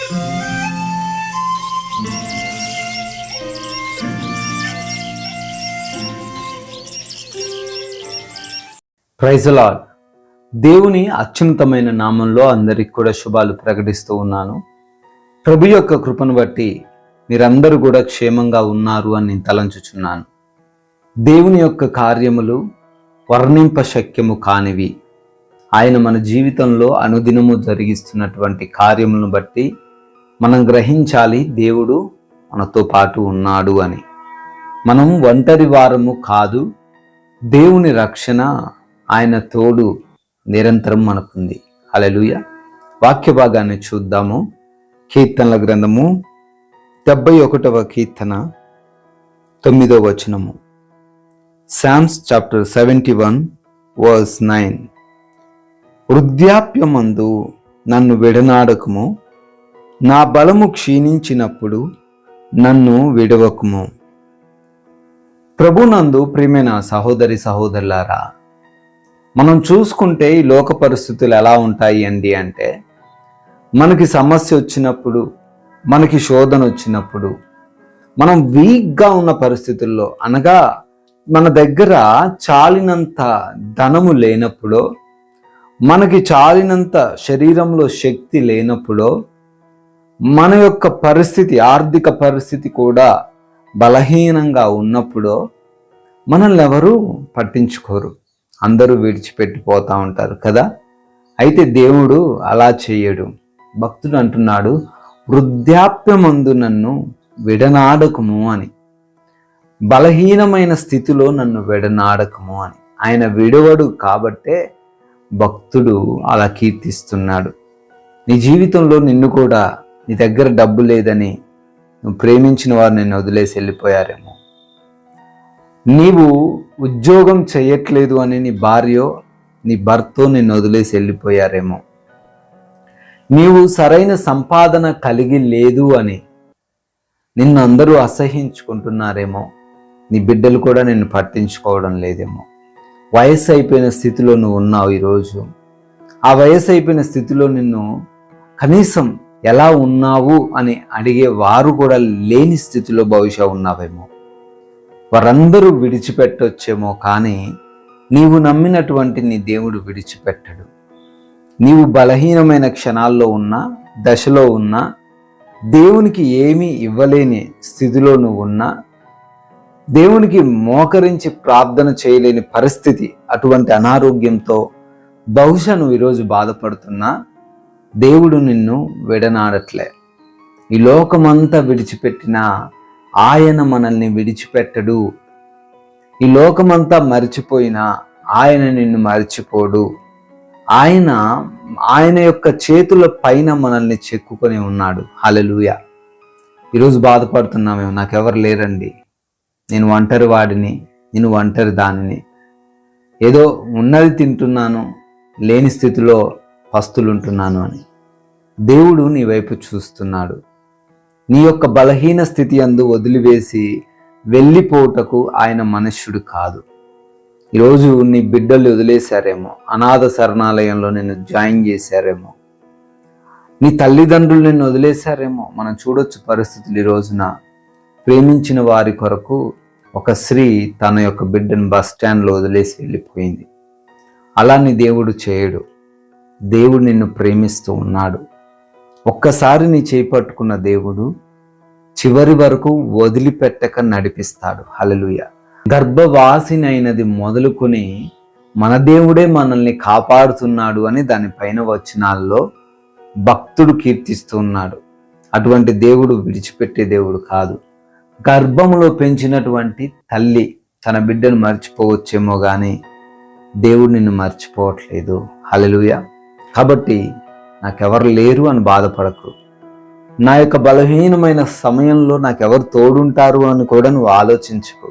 Praise the lord. దేవుని అత్యున్నతమైన నామంలో అందరికి కూడా శుభాలు ప్రకటిస్తూ ఉన్నాను. ప్రభు యొక్క కృపను బట్టి మీరందరూ కూడా క్షేమంగా ఉన్నారు అని నేను తలంచుచున్నాను. దేవుని యొక్క కార్యములు వర్ణింప శక్యము కానివి. ఆయన మన జీవితంలో అనుదినము జరిగిస్తున్నటువంటి కార్యములను బట్టి మనం గ్రహించాలి, దేవుడు మనతో పాటు ఉన్నాడు అని. మనం ఒంటరి వారము కాదు. దేవుని రక్షణ, ఆయన తోడు నిరంతరం మనకుంది. హల్లెలూయా. వాక్య భాగాన్ని చూద్దాము. కీర్తనల గ్రంథము 71వ కీర్తన 9వ వచనము. Psalms chapter 71 verse 9. వృద్ధాప్యమందు నన్ను విడనాడకము, నా బలము క్షీణించినప్పుడు నన్ను విడవకము. ప్రభునందు ప్రియమైన సహోదరి సహోదరులారా, మనం చూసుకుంటే ఈ లోక పరిస్థితులు ఎలా ఉంటాయి అంటే మనకి సమస్య వచ్చినప్పుడు, మనకి శోధన వచ్చినప్పుడు, మనం వీక్గా ఉన్న పరిస్థితుల్లో, అనగా మన దగ్గర చాలినంత ధనము లేనప్పుడు, మనకి చాలినంత శరీరంలో శక్తి లేనప్పుడు, మన యొక్క పరిస్థితి, ఆర్థిక పరిస్థితి కూడా బలహీనంగా ఉన్నప్పుడు మనల్ని ఎవరు పట్టించుకోరు. అందరూ విడిచిపెట్టిపోతూ ఉంటారు కదా. అయితే దేవుడు అలా చేయడు. భక్తుడు అంటున్నాడు, వృద్ధాప్యమందు నన్ను విడనాడకము అని. బలహీనమైన స్థితిలో నన్ను విడనాడకము అని. ఆయన విడవడు కాబట్టే భక్తుడు అలా కీర్తిస్తున్నాడు. నీ జీవితంలో నిన్ను కూడా, నీ దగ్గర డబ్బు లేదని నువ్వు ప్రేమించిన వారు నిన్ను వదిలేసి వెళ్ళిపోయారేమో, నీవు ఉద్యోగం చేయట్లేదు అని నీ భార్యో నీ భర్తో నిన్ను వదిలేసి వెళ్ళిపోయారేమో, నీవు సరైన సంపాదన కలిగి లేదు అని నిన్ను అందరూ అసహించుకుంటున్నారేమో, నీ బిడ్డలు కూడా నిన్ను పట్టించుకోవడం లేదేమో, వయసు అయిపోయిన స్థితిలో నువ్వు ఉన్నావు ఈరోజు. ఆ వయసు అయిపోయిన స్థితిలో నిన్ను కనీసం ఎలా ఉన్నావు అని అడిగే వారు కూడా లేని స్థితిలో బహుశా ఉన్నావేమో. వారందరూ విడిచిపెట్టొచ్చేమో, కానీ నీవు నమ్మినటువంటి నీ దేవుడు విడిచిపెట్టడు. నీవు బలహీనమైన క్షణాల్లో ఉన్నా, దశలో ఉన్నా, దేవునికి ఏమీ ఇవ్వలేని స్థితిలో నువ్వు ఉన్నా, దేవునికి మోకరించి ప్రార్థన చేయలేని పరిస్థితి, అటువంటి అనారోగ్యంతో బహుశా నువ్వు ఈరోజు బాధపడుతున్నా, దేవుడు నిన్ను విడనాడట్లే. ఈ లోకమంతా విడిచిపెట్టినా ఆయన మనల్ని విడిచిపెట్టడు. ఈ లోకమంతా మరిచిపోయినా ఆయన నిన్ను మరిచిపోడు. ఆయన యొక్క చేతుల పైన మనల్ని చెక్కుకొని ఉన్నాడు. హల్లెలూయా. ఈరోజు బాధపడుతున్నామేమో, నాకెవరు లేరండి, నేను ఒంటరి వాడిని, నేను ఒంటరి దానిని, ఏదో ఉన్నది తింటున్నాను, లేని స్థితిలో పస్తులుంటున్నాను అని. దేవుడు నీ వైపు చూస్తున్నాడు. నీ యొక్క బలహీన స్థితి అందు వదిలివేసి వెళ్ళిపోటకు ఆయన మనుష్యుడు కాదు. ఈరోజు నీ బిడ్డలు వదిలేశారేమో, అనాథ శరణాలయంలో నిన్ను జాయిన్ చేశారేమో, నీ తల్లిదండ్రులు నిన్ను వదిలేశారేమో. మనం చూడొచ్చు పరిస్థితులు. ఈ రోజున ప్రేమించిన వారి కొరకు ఒక స్త్రీ తన యొక్క బిడ్డను బస్ స్టాండ్లో వదిలేసి వెళ్ళిపోయింది. అలా నీ దేవుడు చేయడు. దేవుడు నిన్ను ప్రేమిస్తూ ఉన్నాడు. ఒక్కసారి నీ చేపట్టుకున్న దేవుడు చివరి వరకు వదిలిపెట్టక నడిపిస్తాడు. హల్లెలూయా. గర్భవాసినైనది మొదలుకొని మన దేవుడే మనల్ని కాపాడుతున్నాడు అని దానిపైన వచనాల్లో భక్తుడు కీర్తిస్తూ ఉన్నాడు. అటువంటి దేవుడు విడిచిపెట్టే దేవుడు కాదు. గర్భంలో పెంచినటువంటి తల్లి తన బిడ్డను మర్చిపోవచ్చేమో కానీ దేవుడు నిన్ను మర్చిపోవట్లేదు. హల్లెలూయా. కాబట్టి నాకెవరు లేరు అని బాధపడకు. నా యొక్క బలహీనమైన సమయంలో నాకెవరు తోడుంటారు అని కూడా నువ్వు ఆలోచించుకో.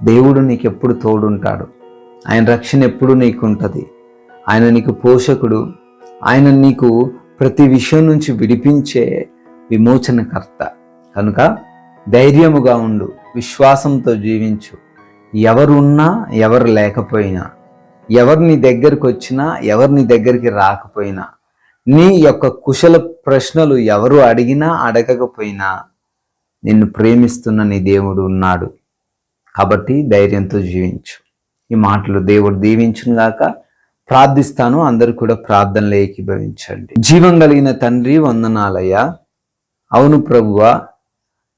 దేవుడు నీకెప్పుడు తోడుంటాడు. ఆయన రక్షణ ఎప్పుడు నీకు ఉంటుంది. ఆయన నీకు పోషకుడు. ఆయన నీకు ప్రతి విషయం నుంచి విడిపించే విమోచనకర్త. కనుక ధైర్యముగా ఉండు, విశ్వాసంతో జీవించు. ఎవరున్నా ఎవరు లేకపోయినా, ఎవరు నీ దగ్గరికి వచ్చినా ఎవరు నీ దగ్గరికి రాకపోయినా, నీ యొక్క కుశల ప్రశ్నలు ఎవరు అడిగినా అడగకపోయినా నిన్ను ప్రేమిస్తున్న నీ దేవుడు ఉన్నాడు. కాబట్టి ధైర్యంతో జీవించు. ఈ మాటలు దేవుడు దీవించును గాక. ప్రార్థిస్తాను, అందరూ కూడా ప్రార్థనలో ఏకీభవించండి. జీవం కలిగిన తండ్రి, వందనాలయ్యా. అవును ప్రభువా,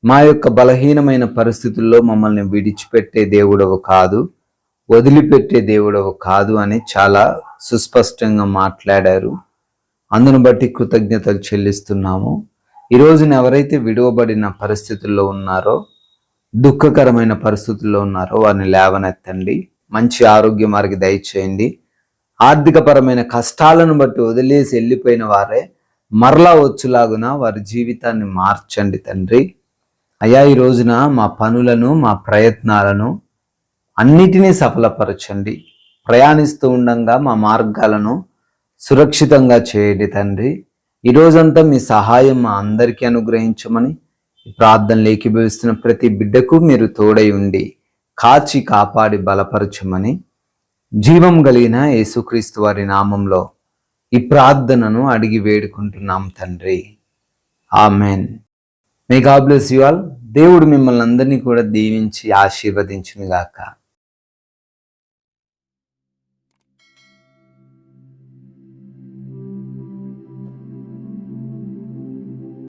మా యొక్క బలహీనమైన పరిస్థితుల్లో మమ్మల్ని విడిచిపెట్టే దేవుడవు కాదు, వదిలిపెట్టే దేవుడవు కాదు అని చాలా సుస్పష్టంగా మాట్లాడారు. అందును బట్టి కృతజ్ఞతలు చెల్లిస్తున్నాము. ఈ రోజున ఎవరైతే విడువబడిన పరిస్థితుల్లో ఉన్నారో, దుఃఖకరమైన పరిస్థితుల్లో ఉన్నారో వారిని లేవనెత్తండి. మంచి ఆరోగ్యం వారికి దయచేయండి. ఆర్థికపరమైన కష్టాలను బట్టి వదిలేసి వెళ్ళిపోయిన వారే మరలా వచ్చులాగున వారి జీవితాన్ని మార్చండి తండ్రి. అయ్యా, ఈ రోజున మా పనులను, మా ప్రయత్నాలను అన్నిటినీ సఫలపరచండి. ప్రయాణిస్తూ ఉండంగా మా మార్గాలను సురక్షితంగా చేయండి తండ్రి. ఈ రోజంతా మీ సహాయం మా అందరికీ అనుగ్రహించమని ప్రార్థనలు ఏకీభవిస్తున్న ప్రతి బిడ్డకు మీరు తోడై ఉండి కాచి కాపాడి బలపరచమని జీవం కలిగిన యేసుక్రీస్తు వారి నామంలో ఈ ప్రార్థనను అడిగి వేడుకుంటున్నాం తండ్రి. Amen. May God bless you all. దేవుడు మిమ్మల్ని అందరినీ కూడా దీవించి ఆశీర్వదించును గాక.